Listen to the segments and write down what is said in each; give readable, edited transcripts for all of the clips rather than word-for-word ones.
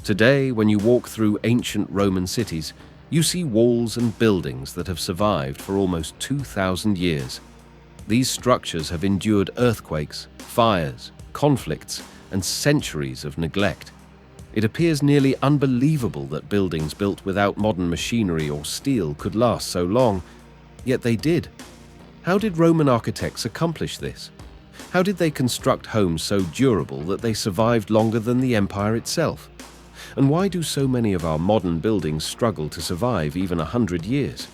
Today, when you walk through ancient Roman cities, you see walls and buildings that have survived for almost 2,000 years. These structures have endured earthquakes, fires, conflicts, and centuries of neglect. It appears nearly unbelievable that buildings built without modern machinery or steel could last so long, yet they did. How did Roman architects accomplish this? How did they construct homes so durable that they survived longer than the empire itself? And why do so many of our modern buildings struggle to survive even 100 years?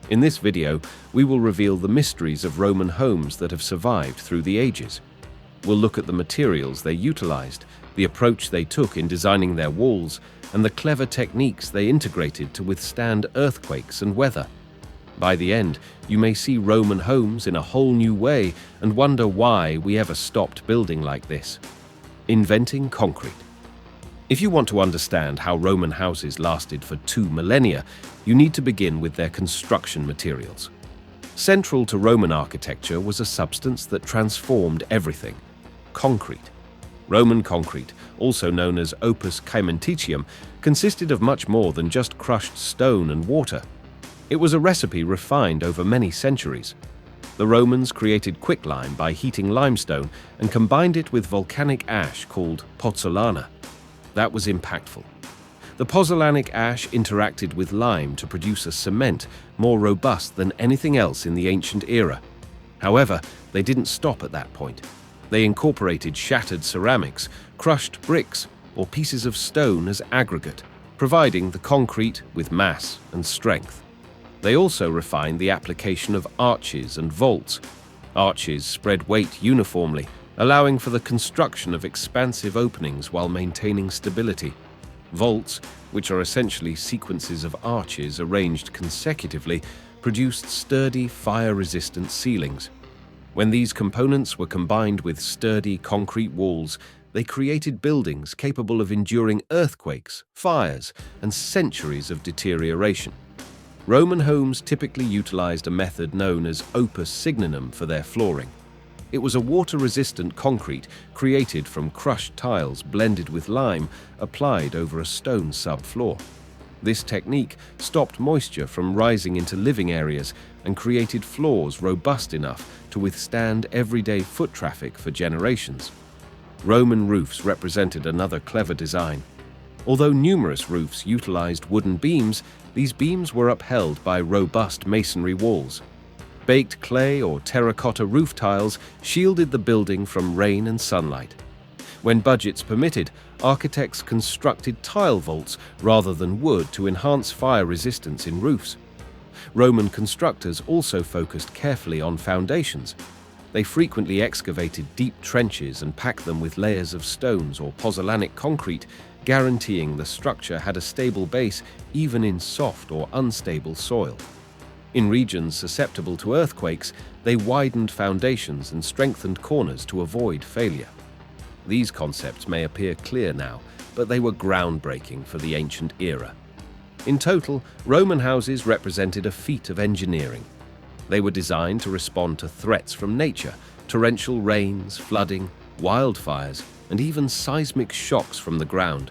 In this video, we will reveal the mysteries of Roman homes that have survived through the ages. We'll look at the materials they utilized, the approach they took in designing their walls, and the clever techniques they integrated to withstand earthquakes and weather. By the end, you may see Roman homes in a whole new way and wonder why we ever stopped building like this. Inventing concrete. If you want to understand how Roman houses lasted for 2 millennia, you need to begin with their construction materials. Central to Roman architecture was a substance that transformed everything: concrete. Roman concrete, also known as opus caementicium, consisted of much more than just crushed stone and water. It was a recipe refined over many centuries. The Romans created quicklime by heating limestone and combined it with volcanic ash called pozzolana. That was impactful. The pozzolanic ash interacted with lime to produce a cement more robust than anything else in the ancient era. However, they didn't stop at that point. They incorporated shattered ceramics, crushed bricks, or pieces of stone as aggregate, providing the concrete with mass and strength. They also refined the application of arches and vaults. Arches spread weight uniformly, allowing for the construction of expansive openings while maintaining stability. Vaults, which are essentially sequences of arches arranged consecutively, produced sturdy, fire-resistant ceilings. When these components were combined with sturdy concrete walls, they created buildings capable of enduring earthquakes, fires, and centuries of deterioration. Roman homes typically utilized a method known as opus signinum for their flooring. It was a water-resistant concrete created from crushed tiles blended with lime applied over a stone subfloor. This technique stopped moisture from rising into living areas and created floors robust enough to withstand everyday foot traffic for generations. Roman roofs represented another clever design. Although numerous roofs utilized wooden beams, these beams were upheld by robust masonry walls. Baked clay or terracotta roof tiles shielded the building from rain and sunlight. When budgets permitted, architects constructed tile vaults rather than wood to enhance fire resistance in roofs. Roman constructors also focused carefully on foundations. They frequently excavated deep trenches and packed them with layers of stones or pozzolanic concrete, guaranteeing the structure had a stable base even in soft or unstable soil. In regions susceptible to earthquakes, they widened foundations and strengthened corners to avoid failure. These concepts may appear clear now, but they were groundbreaking for the ancient era. In total, Roman houses represented a feat of engineering. They were designed to respond to threats from nature: torrential rains, flooding, wildfires, and even seismic shocks from the ground.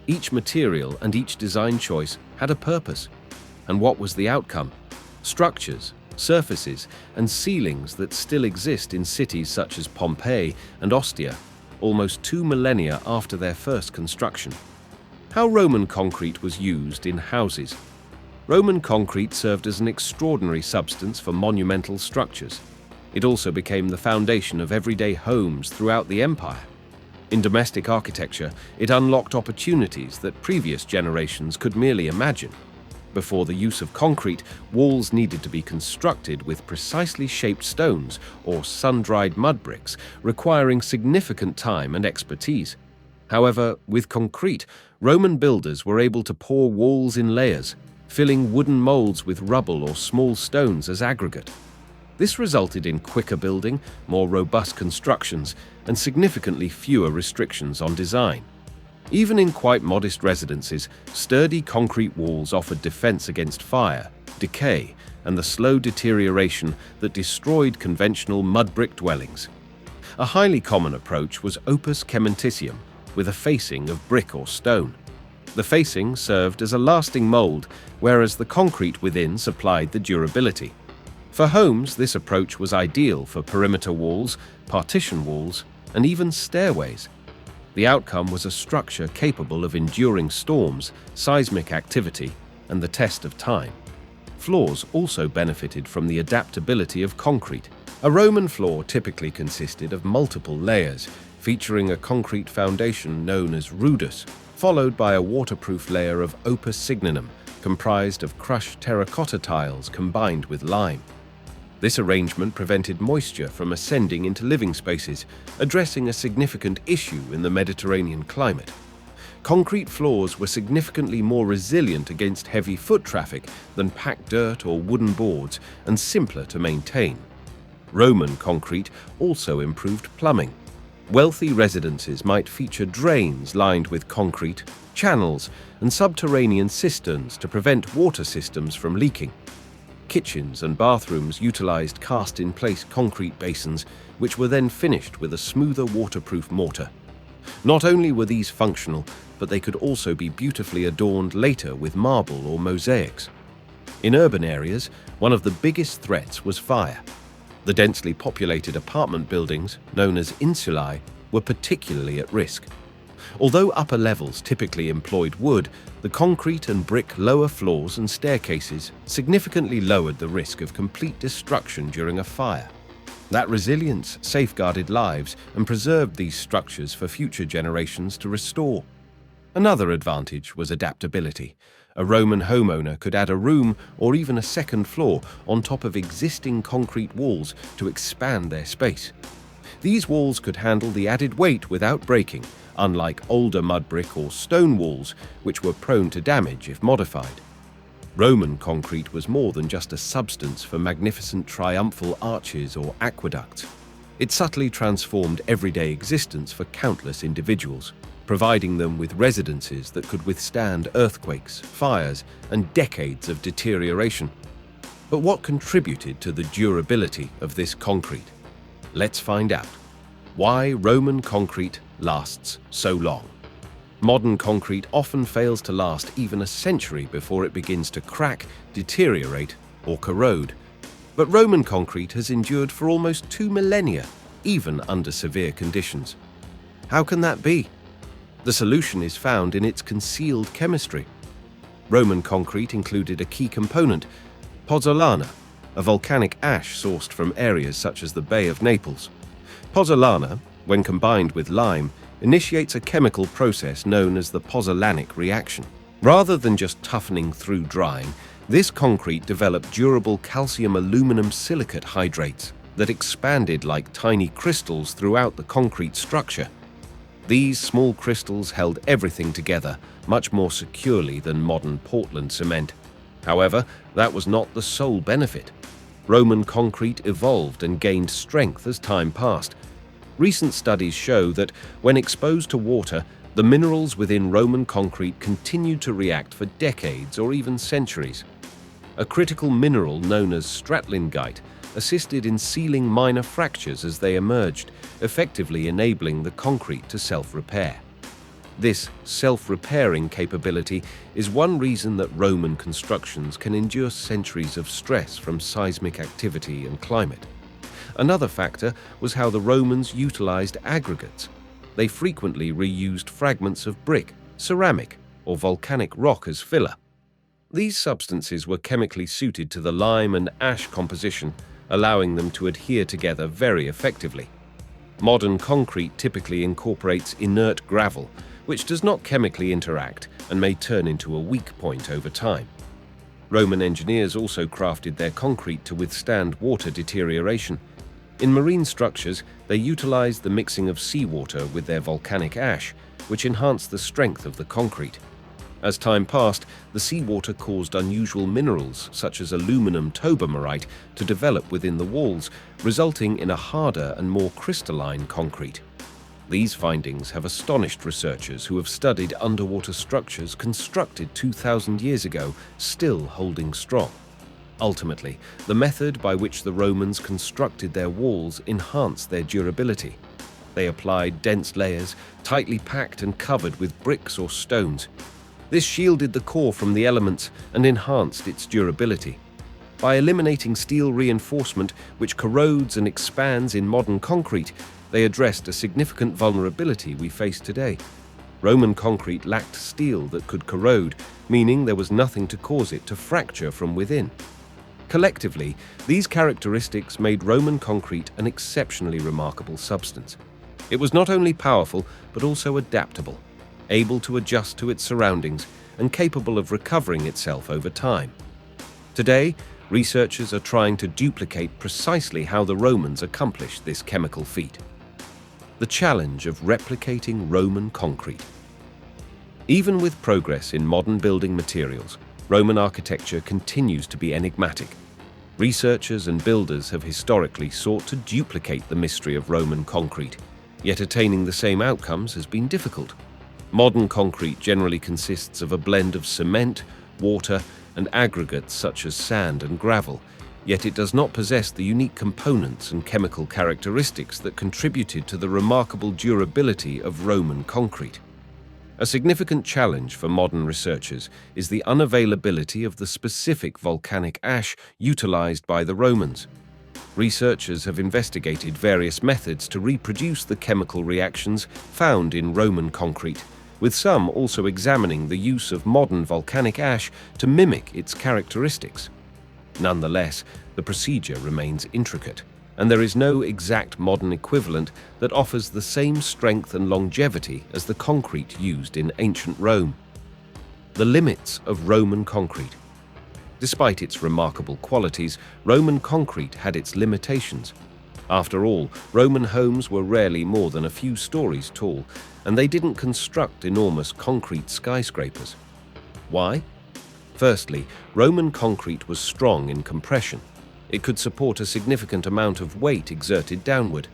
Each material and each design choice had a purpose. And what was the outcome? Structures, surfaces, and ceilings that still exist in cities such as Pompeii and Ostia, almost 2 millennia after their first construction. How Roman concrete was used in houses. Roman concrete served as an extraordinary substance for monumental structures. It also became the foundation of everyday homes throughout the empire. In domestic architecture, it unlocked opportunities that previous generations could merely imagine. Before the use of concrete, walls needed to be constructed with precisely shaped stones or sun-dried mud bricks, requiring significant time and expertise. However, with concrete, Roman builders were able to pour walls in layers, filling wooden molds with rubble or small stones as aggregate. This resulted in quicker building, more robust constructions, and significantly fewer restrictions on design. Even in quite modest residences, sturdy concrete walls offered defense against fire, decay, and the slow deterioration that destroyed conventional mud brick dwellings. A highly common approach was opus caementicium, with a facing of brick or stone. The facing served as a lasting mold, whereas the concrete within supplied the durability. For homes, this approach was ideal for perimeter walls, partition walls, and even stairways. The outcome was a structure capable of enduring storms, seismic activity, and the test of time. Floors also benefited from the adaptability of concrete. A Roman floor typically consisted of multiple layers, featuring a concrete foundation known as rudus, followed by a waterproof layer of opus signinum, comprised of crushed terracotta tiles combined with lime. This arrangement prevented moisture from ascending into living spaces, addressing a significant issue in the Mediterranean climate. Concrete floors were significantly more resilient against heavy foot traffic than packed dirt or wooden boards, and simpler to maintain. Roman concrete also improved plumbing. Wealthy residences might feature drains lined with concrete, channels, and subterranean cisterns to prevent water systems from leaking. Kitchens and bathrooms utilized cast-in-place concrete basins, which were then finished with a smoother waterproof mortar. Not only were these functional, but they could also be beautifully adorned later with marble or mosaics. In urban areas, one of the biggest threats was fire. The densely populated apartment buildings, known as insulae, were particularly at risk. Although upper levels typically employed wood, the concrete and brick lower floors and staircases significantly lowered the risk of complete destruction during a fire. That resilience safeguarded lives and preserved these structures for future generations to restore. Another advantage was adaptability. A Roman homeowner could add a room or even a second floor on top of existing concrete walls to expand their space. These walls could handle the added weight without breaking, unlike older mud brick or stone walls, which were prone to damage if modified. Roman concrete was more than just a substance for magnificent triumphal arches or aqueducts. It subtly transformed everyday existence for countless individuals, providing them with residences that could withstand earthquakes, fires, and decades of deterioration. But what contributed to the durability of this concrete? Let's find out. Why Roman concrete lasts so long. Modern concrete often fails to last even a century before it begins to crack, deteriorate, or corrode. But Roman concrete has endured for almost 2 millennia, even under severe conditions. How can that be? The solution is found in its concealed chemistry. Roman concrete included a key component, pozzolana, a volcanic ash sourced from areas such as the Bay of Naples. Pozzolana, when combined with lime, initiates a chemical process known as the pozzolanic reaction. Rather than just toughening through drying, this concrete developed durable calcium aluminum silicate hydrates that expanded like tiny crystals throughout the concrete structure. These small crystals held everything together much more securely than modern Portland cement. However, that was not the sole benefit. Roman concrete evolved and gained strength as time passed. Recent studies show that when exposed to water, the minerals within Roman concrete continued to react for decades or even centuries. A critical mineral known as stratlingite assisted in sealing minor fractures as they emerged, effectively enabling the concrete to self-repair. This self-repairing capability is one reason that Roman constructions can endure centuries of stress from seismic activity and climate. Another factor was how the Romans utilized aggregates. They frequently reused fragments of brick, ceramic, or volcanic rock as filler. These substances were chemically suited to the lime and ash composition, allowing them to adhere together very effectively. Modern concrete typically incorporates inert gravel, which does not chemically interact and may turn into a weak point over time. Roman engineers also crafted their concrete to withstand water deterioration. In marine structures, they utilized the mixing of seawater with their volcanic ash, which enhanced the strength of the concrete. As time passed, the seawater caused unusual minerals such as aluminum tobermarite to develop within the walls, resulting in a harder and more crystalline concrete. These findings have astonished researchers who have studied underwater structures constructed 2,000 years ago, still holding strong. Ultimately, the method by which the Romans constructed their walls enhanced their durability. They applied dense layers, tightly packed and covered with bricks or stones. This shielded the core from the elements and enhanced its durability. By eliminating steel reinforcement, which corrodes and expands in modern concrete, they addressed a significant vulnerability we face today. Roman concrete lacked steel that could corrode, meaning there was nothing to cause it to fracture from within. Collectively, these characteristics made Roman concrete an exceptionally remarkable substance. It was not only powerful, but also adaptable, able to adjust to its surroundings and capable of recovering itself over time. Today, researchers are trying to duplicate precisely how the Romans accomplished this chemical feat. The challenge of replicating Roman concrete. Even with progress in modern building materials, Roman architecture continues to be enigmatic. Researchers and builders have historically sought to duplicate the mystery of Roman concrete, yet attaining the same outcomes has been difficult. Modern concrete generally consists of a blend of cement, water, and aggregates such as sand and gravel, yet it does not possess the unique components and chemical characteristics that contributed to the remarkable durability of Roman concrete. A significant challenge for modern researchers is the unavailability of the specific volcanic ash utilized by the Romans. Researchers have investigated various methods to reproduce the chemical reactions found in Roman concrete, with some also examining the use of modern volcanic ash to mimic its characteristics. Nonetheless, the procedure remains intricate, and there is no exact modern equivalent that offers the same strength and longevity as the concrete used in ancient Rome. The limits of Roman concrete. Despite its remarkable qualities, Roman concrete had its limitations. After all, Roman homes were rarely more than a few stories tall, and they didn't construct enormous concrete skyscrapers. Why? Firstly, Roman concrete was strong in compression. It could support a significant amount of weight exerted downward.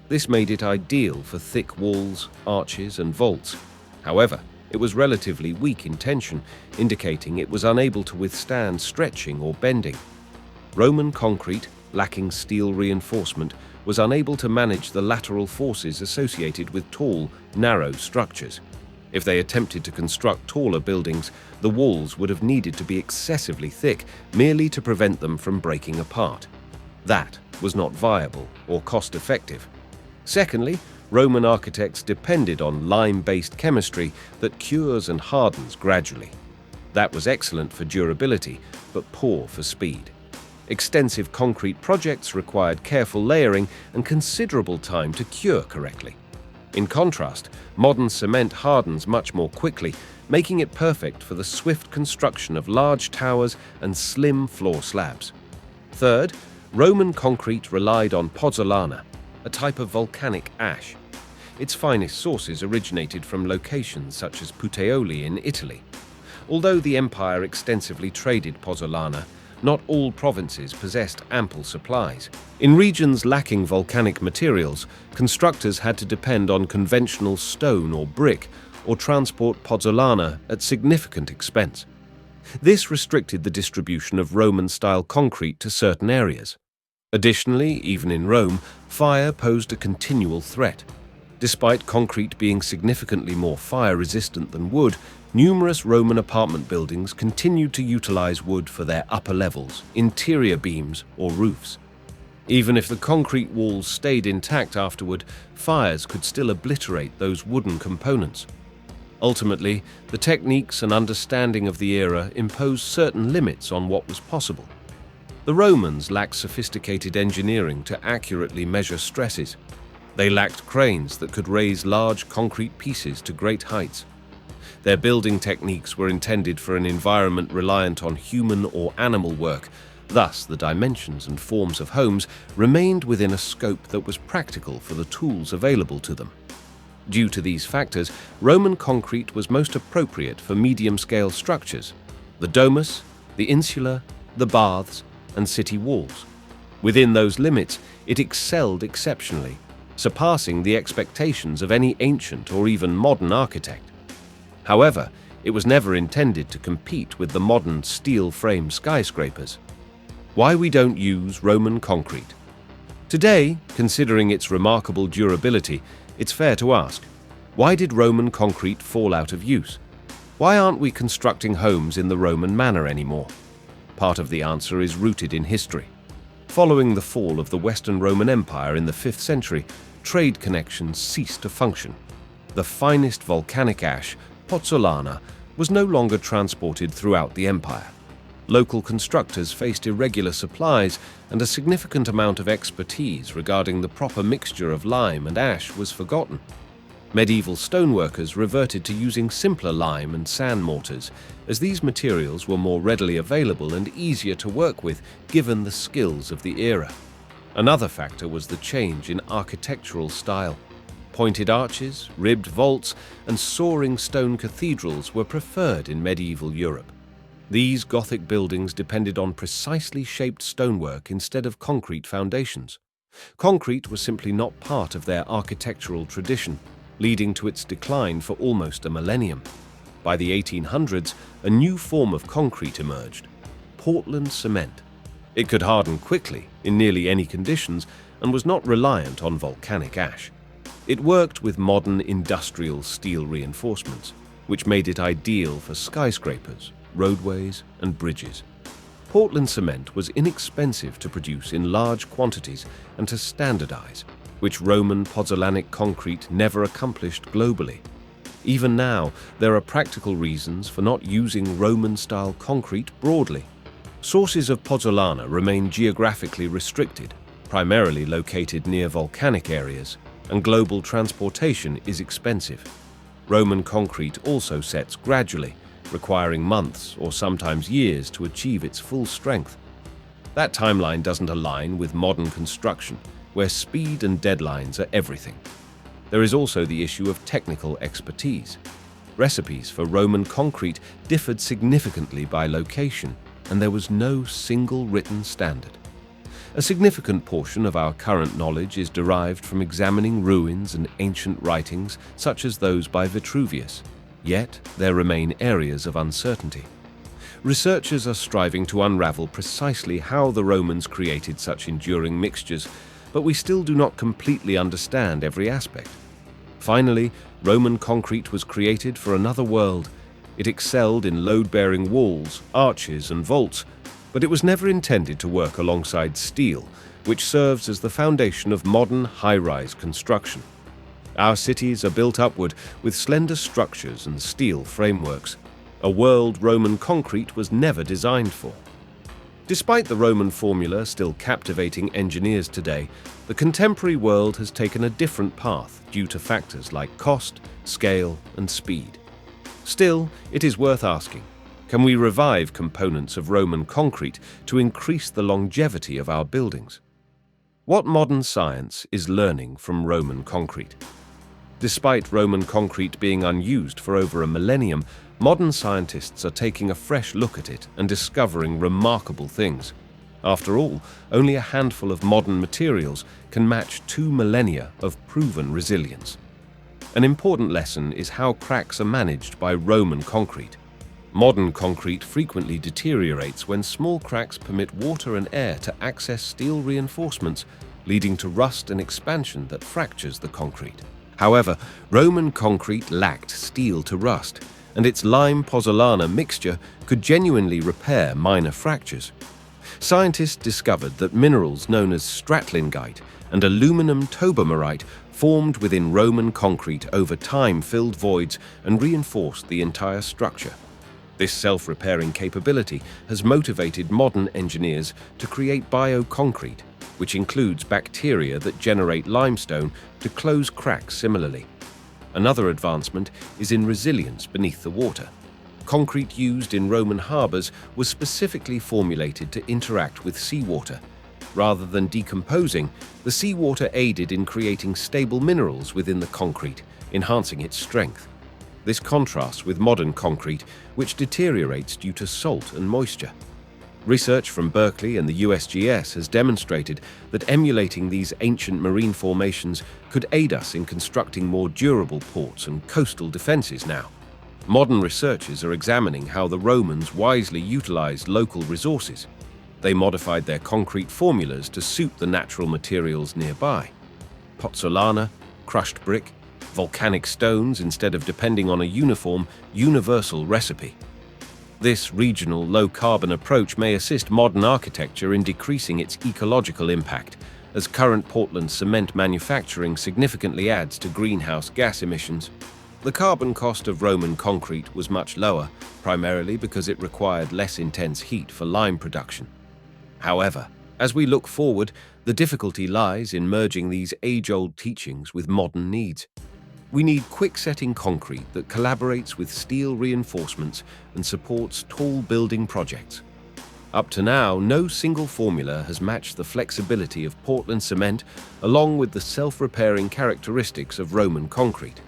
This made it ideal for thick walls, arches, and vaults. However, it was relatively weak in tension, indicating it was unable to withstand stretching or bending. Roman concrete, lacking steel reinforcement, was unable to manage the lateral forces associated with tall, narrow structures. If they attempted to construct taller buildings, the walls would have needed to be excessively thick merely to prevent them from breaking apart. That was not viable or cost-effective. Secondly, Roman architects depended on lime-based chemistry that cures and hardens gradually. That was excellent for durability, but poor for speed. Extensive concrete projects required careful layering and considerable time to cure correctly. In contrast, modern cement hardens much more quickly, making it perfect for the swift construction of large towers and slim floor slabs. Third, Roman concrete relied on pozzolana, a type of volcanic ash. Its finest sources originated from locations such as Puteoli in Italy. Although the empire extensively traded pozzolana, not all provinces possessed ample supplies. In regions lacking volcanic materials, constructors had to depend on conventional stone or brick, or transport pozzolana at significant expense. This restricted the distribution of Roman-style concrete to certain areas. Additionally, even in Rome, fire posed a continual threat. Despite concrete being significantly more fire-resistant than wood, numerous Roman apartment buildings continued to utilize wood for their upper levels, interior beams, or roofs. Even if the concrete walls stayed intact afterward, fires could still obliterate those wooden components. Ultimately, the techniques and understanding of the era imposed certain limits on what was possible. The Romans lacked sophisticated engineering to accurately measure stresses. They lacked cranes that could raise large concrete pieces to great heights. Their building techniques were intended for an environment reliant on human or animal work. Thus, the dimensions and forms of homes remained within a scope that was practical for the tools available to them. Due to these factors, Roman concrete was most appropriate for medium-scale structures: the domus, the insula, the baths, and city walls. Within those limits, it excelled exceptionally, surpassing the expectations of any ancient or even modern architect. However, it was never intended to compete with the modern steel-frame skyscrapers. Why we don't use Roman concrete? Today, considering its remarkable durability, it's fair to ask, why did Roman concrete fall out of use? Why aren't we constructing homes in the Roman manner anymore? Part of the answer is rooted in history. Following the fall of the Western Roman Empire in the 5th century, trade connections ceased to function. The finest volcanic ash, pozzolana, was no longer transported throughout the empire. Local constructors faced irregular supplies, and a significant amount of expertise regarding the proper mixture of lime and ash was forgotten. Medieval stoneworkers reverted to using simpler lime and sand mortars, as these materials were more readily available and easier to work with given the skills of the era. Another factor was the change in architectural style. Pointed arches, ribbed vaults, and soaring stone cathedrals were preferred in medieval Europe. These Gothic buildings depended on precisely shaped stonework instead of concrete foundations. Concrete was simply not part of their architectural tradition, leading to its decline for almost a millennium. By the 1800s, a new form of concrete emerged: Portland cement. It could harden quickly in nearly any conditions and was not reliant on volcanic ash. It worked with modern industrial steel reinforcements, which made it ideal for skyscrapers, roadways, and bridges. Portland cement was inexpensive to produce in large quantities and to standardize, which Roman pozzolanic concrete never accomplished globally. Even now, there are practical reasons for not using Roman-style concrete broadly. Sources of pozzolana remain geographically restricted, primarily located near volcanic areas, and global transportation is expensive. Roman concrete also sets gradually, requiring months or sometimes years to achieve its full strength. That timeline doesn't align with modern construction, where speed and deadlines are everything. There is also the issue of technical expertise. Recipes for Roman concrete differed significantly by location, and there was no single written standard. A significant portion of our current knowledge is derived from examining ruins and ancient writings, such as those by Vitruvius. Yet, there remain areas of uncertainty. Researchers are striving to unravel precisely how the Romans created such enduring mixtures, but we still do not completely understand every aspect. Finally, Roman concrete was created for another world. It excelled in load-bearing walls, arches, and vaults, but it was never intended to work alongside steel, which serves as the foundation of modern high-rise construction. Our cities are built upward with slender structures and steel frameworks, a world Roman concrete was never designed for. Despite the Roman formula still captivating engineers today, the contemporary world has taken a different path due to factors like cost, scale, and speed. Still, it is worth asking, can we revive components of Roman concrete to increase the longevity of our buildings? What modern science is learning from Roman concrete? Despite Roman concrete being unused for over a millennium, modern scientists are taking a fresh look at it and discovering remarkable things. After all, only a handful of modern materials can match 2 millennia of proven resilience. An important lesson is how cracks are managed by Roman concrete. Modern concrete frequently deteriorates when small cracks permit water and air to access steel reinforcements, leading to rust and expansion that fractures the concrete. However, Roman concrete lacked steel to rust, and its lime-pozzolana mixture could genuinely repair minor fractures. Scientists discovered that minerals known as stratlingite and aluminum tobermarite formed within Roman concrete over time filled voids and reinforced the entire structure. This self-repairing capability has motivated modern engineers to create bioconcrete, which includes bacteria that generate limestone to close cracks similarly. Another advancement is in resilience beneath the water. Concrete used in Roman harbors was specifically formulated to interact with seawater. Rather than decomposing, the seawater aided in creating stable minerals within the concrete, enhancing its strength. This contrasts with modern concrete, which deteriorates due to salt and moisture. Research from Berkeley and the USGS has demonstrated that emulating these ancient marine formations could aid us in constructing more durable ports and coastal defenses now. Modern researchers are examining how the Romans wisely utilized local resources. They modified their concrete formulas to suit the natural materials nearby. Pozzolana, crushed brick, volcanic stones instead of depending on a uniform, universal recipe. This regional, low-carbon approach may assist modern architecture in decreasing its ecological impact, as current Portland cement manufacturing significantly adds to greenhouse gas emissions. The carbon cost of Roman concrete was much lower, primarily because it required less intense heat for lime production. However, as we look forward, the difficulty lies in merging these age-old teachings with modern needs. We need quick-setting concrete that collaborates with steel reinforcements and supports tall building projects. Up to now, no single formula has matched the flexibility of Portland cement along with the self-repairing characteristics of Roman concrete.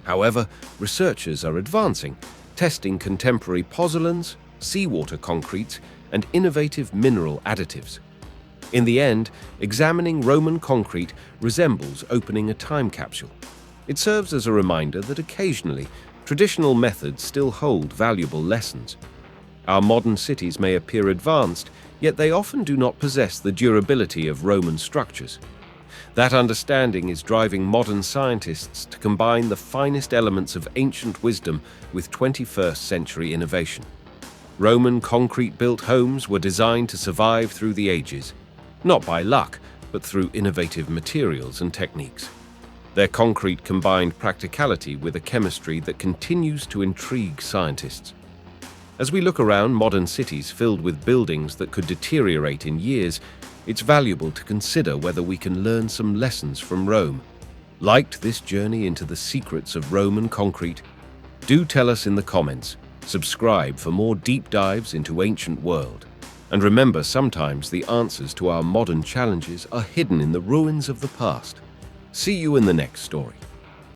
However, researchers are advancing, testing contemporary pozzolans, seawater concretes, and innovative mineral additives. In the end, examining Roman concrete resembles opening a time capsule. It serves as a reminder that occasionally, traditional methods still hold valuable lessons. Our modern cities may appear advanced, yet they often do not possess the durability of Roman structures. That understanding is driving modern scientists to combine the finest elements of ancient wisdom with 21st century innovation. Roman concrete-built homes were designed to survive through the ages, not by luck, but through innovative materials and techniques. Their concrete combined practicality with a chemistry that continues to intrigue scientists. As we look around modern cities filled with buildings that could deteriorate in years, it's valuable to consider whether we can learn some lessons from Rome. Liked this journey into the secrets of Roman concrete? Do tell us in the comments. Subscribe for more deep dives into ancient world. And remember, sometimes the answers to our modern challenges are hidden in the ruins of the past. See you in the next story.